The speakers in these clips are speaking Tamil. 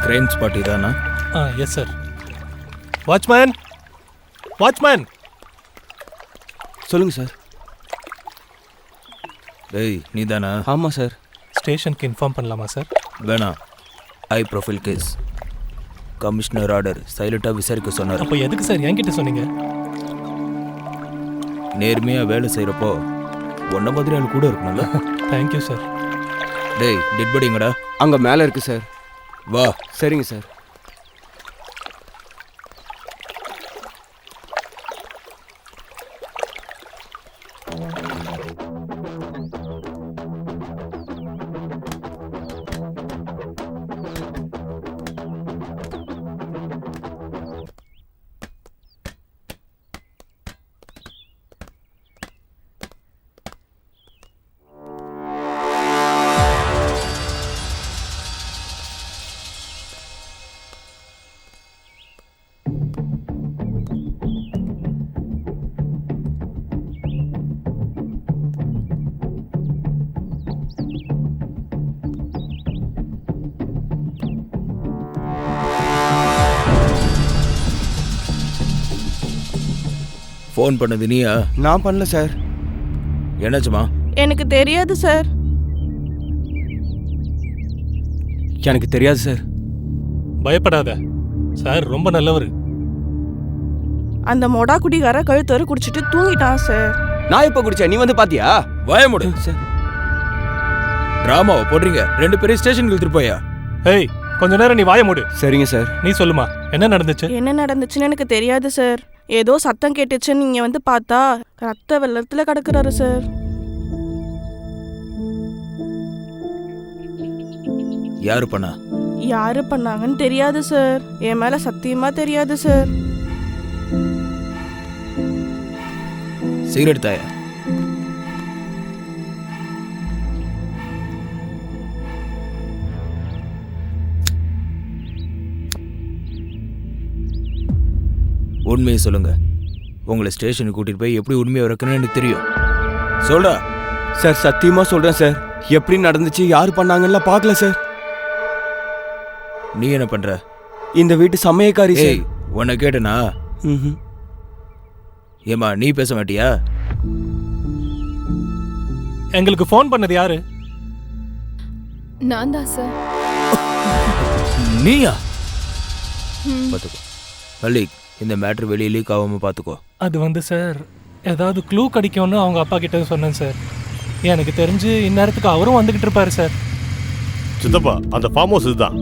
கிரைம் ஸ்பாட் இதானா? Yes sir. Watchman, watchman. சொல்லுங்க சார். டேய் நீ தானா? ஆமாம் சார். ஸ்டேஷனுக்கு இன்ஃபார்ம் பண்ணலாமா சார்? வேணாம், high profile case. Commissioner order, சைலண்டாக விசாரிக்க சொன்னார். அப்போ எதுக்கு சார் என்கிட்ட சொன்னீங்க? நேர்மையாக வேலை செய்கிறப்போ ஒன்றை மாதிரி ஆள் கூட இருக்கணும்ல. Thank you sir. டேய் டெட் பாடிங்கடா. அங்கே மேலே இருக்கு சார். வா. சரிங்க சார். ஃபோன் பண்ணது நீயா? நான் பண்ணல சார். என்னாச்சுமா? எனக்கு தெரியாது சார். எனக்கு தெரியாது சார். பயப்படாத சார், ரொம்ப நல்லவர். அந்த மொடா குடிகார கழுத்தறு குடிச்சிட்டு தூங்கிட்டான் சார். நான் எப்போ குடிச்சேன்? நீ வந்து பாத்தியா? பயமுடு சார். டிராமாவை போடுறீங்க. 2 பேரும் ஸ்டேஷனுக்கு இழுத்துட்டு போயா? ஏய் கொஞ்ச நேரம் நீ வாய மூடு. சரிங்க சார். நீ சொல்லுமா, என்ன நடந்துச்சு? என்ன நடந்துச்சுன்னு எனக்கு தெரியாது சார். ஏதோ சத்தம் கேட்டுச்சுன்னு நீங்க வந்து பார்த்தா ரத்த வெள்ளத்துல கிடக்குறாரு சார். யாரு பண்ணா? யாரு பண்ணாங்கன்னு தெரியாது சார். என் மேல சத்தியமா தெரியாது சார். சிகரெட் தாயா? உண்மையை சொல்லுங்க. உங்களை ஸ்டேஷனுக்கு கூட்டிட்டு போய் எப்படி உண்மையை வைக்கணும்னு எனக்கு தெரியும். சொல்றா. சார் சத்தியமா சொல்றேன் சார். எப்படி நடந்துச்சு, யாரு பண்ணாங்கன்னு பார்க்கல சார். நீ என்ன பண்ற? இந்த வீட்டு சமயக்காரி சார். ஏய் உன்னை கேட்டனா? ஏமா நீ பேச மாட்டியா? எங்களுக்கு ஃபோன் பண்ணது யாரு? நான் தான் சார். நீயா? பாத்துக்கோ மல்லிக், இந்த மேட்ரு வெளியே லீக் ஆகாம பாத்துக்கோ. அது வந்து சார், ஏதாவது க்ளூ கிடைக்கும்னு அவங்க அப்பா கிட்ட சொன்னேன் சார். எனக்கு தெரிஞ்சு இந்நேரத்துக்கு அவரும் வந்துகிட்டு இருப்பாரு சார். சித்தப்பா, அந்த ஃபார்ம் ஹவுஸ் இதுதான்.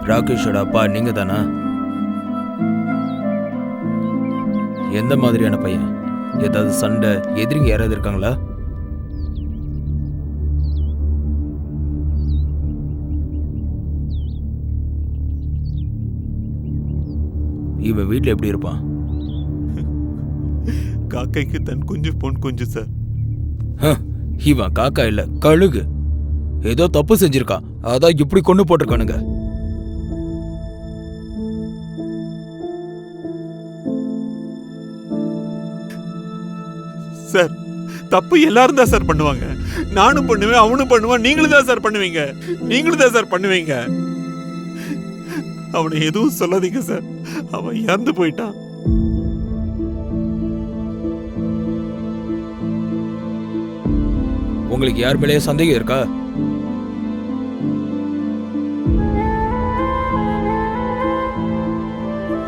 ராகேஷோட அப்பா நீங்க தானா? எந்த மாதிரியான பையன்? ஏதாவது சண்டை, எதிரிங்க யாராவது இருக்காங்களா? இவன் வீட்டில் எப்படி இருப்பான்? காக்கைக்கு தன் குஞ்சு பொன் குஞ்சு சார். இவன் காக்கா இல்ல, கழுகு. ஏதோ தப்பு செஞ்சிருக்கான், அதான் இப்படி கொண்டு போட்டிருக்கானுங்க. சார் தப்பு எல்லாரும் தான் சார் பண்ணுவாங்க. நானும் பண்ணுவேன், அவனும் பண்ணுவான், நீங்களும் தான் சார் பண்ணுவீங்க. நீங்களும் தான் சார் பண்ணுவீங்க. அவனை எதுவும் சொல்லாதீங்க சார். அவன் இறந்து போயிட்டான். உங்களுக்கு யார் மேலேயே சந்தேகம் இருக்கா?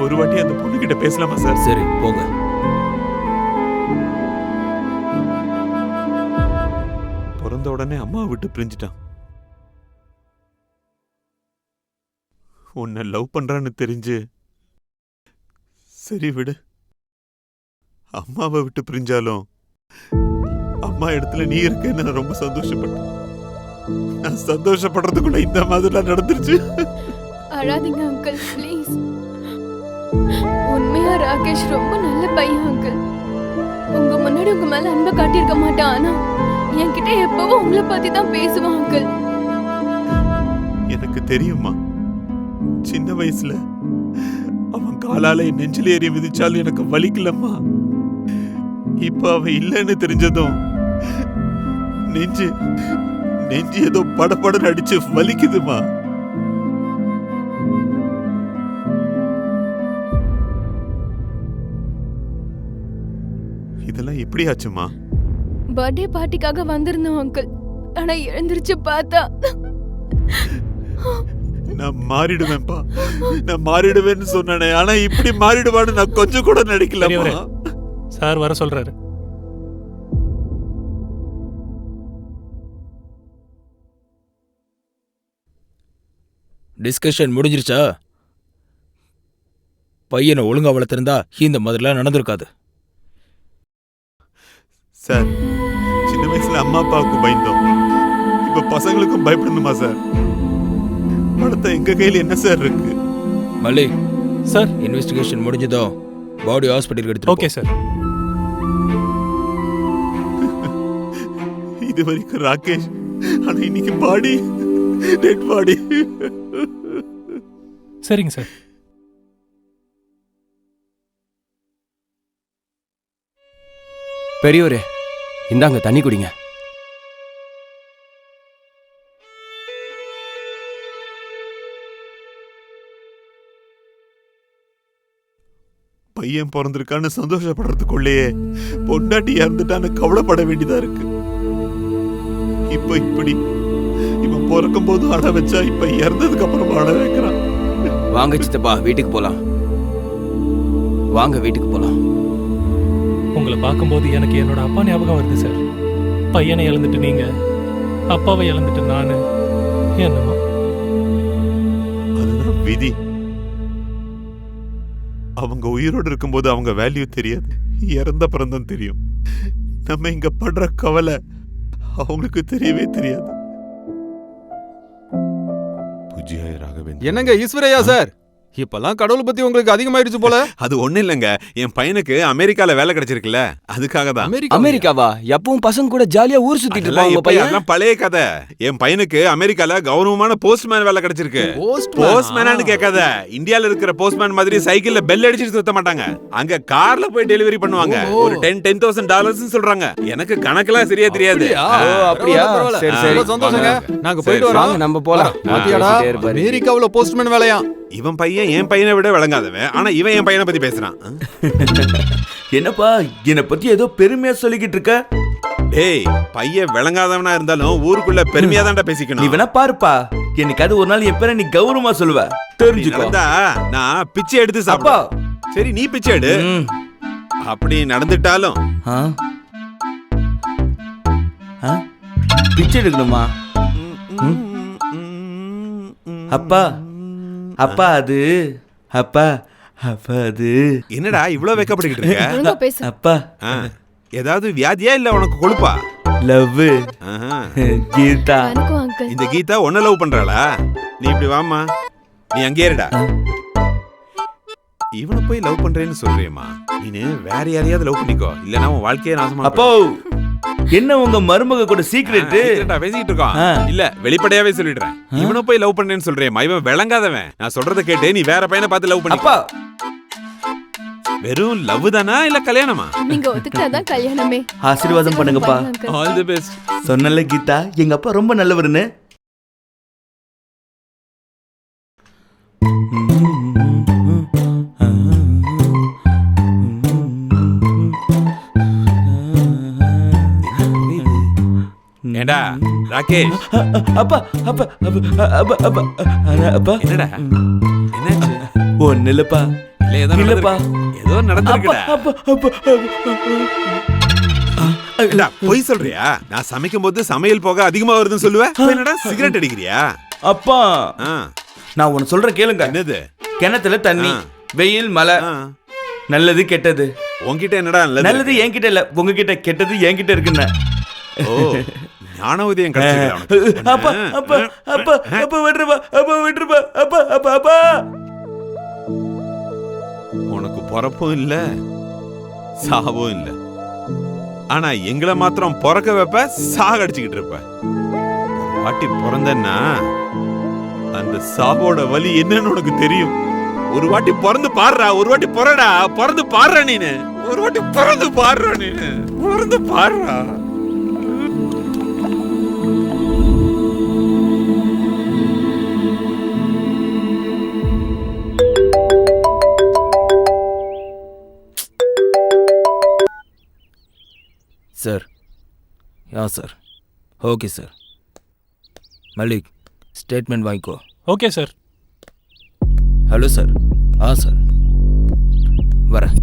ஒரு வாட்டி அந்த பொண்ணு கிட்ட பேசலாமா சார்? சரி போங்க. பிறந்த உடனே அம்மாவை விட்டு பிரிஞ்சிட்டான். உன்னை லவ் பண்றான்னு தெரிஞ்சு சரி விடு. அம்மாவை விட்டு பிரிஞ்சாலும் அம்மா இடத்துல நீ இருக்கேன்னு நான் ரொம்ப சந்தோஷப்பட்டேன். நான் சந்தோஷப்படுறதுக்குள்ள இந்த மாதிரிலாம் நடந்துருச்சு. அழாதீங்க அங்கிள் ப்ளீஸ். உண்மையா ராகேஷ் ரொம்ப நல்ல பையன் அங்கிள். உங்க முன்னாடி உங்க மேல அன்பை காட்டியிருக்க மாட்டான், ஆனா என்கிட்ட எப்பவும் உங்களை பத்தி தான் பேசுவான் அங்கிள். எனக்கு தெரியுமா, சின்ன வயசுல அவன் காலால என் நெஞ்சில் ஏறி விதிச்சாலும் எனக்கு வலிக்கலம்மா. இப்ப அவன் இல்லைன்னு தெரிஞ்சதும் நெஞ்சு நெஞ்சு ஏதோ படபடன்னு அடிச்சு வலிக்குதுமா. இதெல்லாம் எப்படி ஆச்சுமா? பர்த்டே பார்ட்டிக்காக வந்திருந்தோம் அங்கிள், ஆனா எழுந்திருச்சு பார்த்தா நான் மாறிடுவேன்பா, நான் மாறிடுவேன்னு சொன்னேனே, ஆனா இப்படி மாறிடுவான்னு நான் கொஞ்சம் கூட நினைக்கலமா. சார் வர சொல்றாரு. டிஸ்கஷன் முடிஞ்சிருச்சா? பையனை ஒழுங்கா வளர்த்திருந்தா இந்த மாதிரிலாம் நடந்திருக்காது. சார், சின்ன வயசுல அம்மா அப்பாவுக்கு பயந்தோம், இப்ப பசங்களுக்கும் பயப்படணுமா சார்? படத்தை எங்க கையில் என்ன சார் இருக்கு? மல்லி சார் இன்வெஸ்டிகேஷன் முடிஞ்சதோ பாடி ஹாஸ்பிட்டலுக்கு எடுத்து. Okay sir. இது வரைக்கும் ராகேஷ், ஆனா இன்னைக்கு பாடி டெட் பாடி. சரிங்க சார். பெரியவரே, இந்தாங்க தண்ணி குடிங்க. பையன் பிறந்திருக்கான்னு சந்தோஷப்படுறதுக்குள்ளேயே பொண்டாட்டி இறந்துட்டான்னு கவலைப்பட வேண்டியதா இருக்கு. இப்ப இப்படி இவன் பிறக்கும் போது அட வச்சா, இப்ப இறந்ததுக்கு அப்புறம் அட வைக்கிறான். வாங்க சித்தப்பா, வீட்டுக்கு போலாம். வாங்க வீட்டுக்கு போலாம். உங்களை பார்க்கும்போது எனக்கு என்னோட அப்பா ஞாபகம் வருது சார். பையனை இழந்துட்டு நீங்க, அப்பாவை இழந்துட்டு நானு. என்னமோ அதுதான் விதி. அவங்க உயிரோடு இருக்கும்போது அவங்க வேல்யூ தெரியாது, இறந்த பிறந்தான் தெரியும். நம்ம இங்க படுற கவலை அவங்களுக்கு தெரியவே தெரியாது. பூஜ்யாய ராகவேந்திரா. என்னங்க ஈஸ்வரையா சார், இப்பெல்லாம் கடவுள் பத்தி உங்களுக்கு அதிகமாயிடுச்சு போல. அது ஒண்ணு இல்லங்க, என் பையனுக்கு அமெரிக்கால வேலை கிடைச்சிருக்குல்ல, அதுக்காக தான். அமெரிக்காவா? எப்பவும் பசங்க கூட ஜாலியா ஊர் சுத்திட்டு இருப்பாங்க பையன். அதெல்லாம் பழைய கதை. என் பையனுக்கு அமெரிக்கால கௌரவமான போஸ்ட்மேன் வேலை கிடைச்சிருக்கு. போஸ்ட்மேனான்னு கேட்காத, இந்தியால இருக்கிற போஸ்ட்மேன் மாதிரி சைக்கிள்ல பெல் அடிச்சிட்டு சுத்த மாட்டாங்க, அங்க கார்ல போய் டெலிவரி பண்ணுவாங்க. ஒரு $10,000 சொல்றாங்க. எனக்கு கணக்கெல்லாம் சரியா தெரியாது. அப்படியா? சரி சரி, சந்தோஷங்க. நாங்க போயிட்டு வரோம். நம்ம போலாம். அமெரிக்காவுல போஸ்ட்மேன் வேலையா? இவன் பையன் என் பையனை விட விளங்காதவன், ஆனா இவன் என் பையனை பத்தி பேசுறான். என்னப்பா என்னை பத்தி ஏதோ பெருமையா சொல்லிக்கிட்டு இருக்க? டேய், பையன் விளங்காதவனா இருந்தாலும் ஊருக்குள்ள பெருமையா தான்டா பேசிக்கணும். நீ வேணா பாருப்பா, என்னைக்காவது ஒரு நாள் என் பேரை நீ கௌரவமா சொல்லுவ, தெரிஞ்சுக்கோ. நான் பிச்சை எடுத்து சாப்பா. சரி, நீ பிச்சை எடு. அப்படி நடந்துட்டாலும் பிச்சை எடுக்கணுமா? அப்பா அப்பா அது அப்பா அப்பா அது என்னடா இவ்வளவு வெக்கப்பட்டுக்கிட்டு இருக்க? ஒழுங்கா பேசு. அப்பா ஏதாவது வியாதியா இல்ல உனக்கு கொழுப்பா? லவ் கீதா. வணக்கம் அங்கிள். இந்த கீதா உன்ன லவ் பண்றாளா? நீ இப்படி வாமா, நீ அங்கே இருடா. இவனை போய் லவ் பண்றேன்னு சொல்றியம்மா, நீனு வேற யாரையாவது லவ் பண்ணிக்கோ, இல்லனா உன் வாழ்க்கையே நாசமா. அப்போ என்ன உங்க மருமக கூட சீக்ரெட் பேசிட்டு இருக்கோம்? இல்ல, வெளிப்படையாவே சொல்லிடுறேன். இவனை போய் லவ் பண்றேன்னு சொல்றியம்மா, இவன் விளங்காதவன். நான் சொல்றத கேட்டு நீ வேற பையனை பார்த்து லவ் பண்ணி. அப்பா வெறும் லவ் தானா இல்ல கல்யாணமா? நீங்க ஒத்துக்கிட்டாதான் கல்யாணமே. ஆசீர்வாதம் பண்ணுங்கப்பா. All the best. சொன்னல கீதா, எங்க அப்பா ரொம்ப நல்லவருன்னு. ஏண்டா ராகேஷ்? அப்பா அப்பா அப்பா அப்பா அப்பா என்னடா என்னாச்சு? ஒண்ணு இல்லப்பா, இல்ல, ஏதோ இல்லப்பா. நடந்திருக்கு. ஏதோ நடந்திருக்குடா. ஏண்டா, பொய் சொல்றியா? நான் சமைக்கும் போது சமையல் போக அதிகமா வருதுன்னு சொல்லுவேன். இப்ப என்னடா சிகரெட் அடிக்கிறியா? அப்பா ஆ, நான் ஒன்னு சொல்றேன் கேளுங்க. என்னது? கிணத்துல தண்ணி, ஆ. வெயில், மழை, ஆ, நல்லது கெட்டது. உன்கிட்ட என்னடா நல்லது? நல்லது என்கிட்ட இல்ல, உங்ககிட்ட. கெட்டது என்கிட்ட இருக்குன்னு. ஓ, ஞான உதயம் கிடைச்சிருக்குடா உனக்கு. அப்பா அப்பா அப்பா அப்பா விட்டுருப்பா, அப்பா விட்டுருப்பா, அப்பா அப்பா அப்பா. உனக்கு பொறப்பும் இல்ல, சாவும் இல்ல. ஆனா எங்களை மாத்திரம் பிறக்க வைப்ப, சாகடிச்சுக்கிட்டு இருப்ப. ஒரு வாட்டி பிறந்தன்னா அந்த சாவோட வலி என்னன்னு உனக்கு தெரியும். ஒரு வாட்டி பிறந்து பாடுறா, ஒரு வாட்டி பிறடா, பிறந்து பாடுறா நீனு. ஒரு வாட்டி பிறந்து பாடுறா நீனு, பிறந்து பாடுறா. Sir sir okay sir. Mallik statement வாங்கிக்கோ. Okay sir. Hello sir. Sir வரேன்.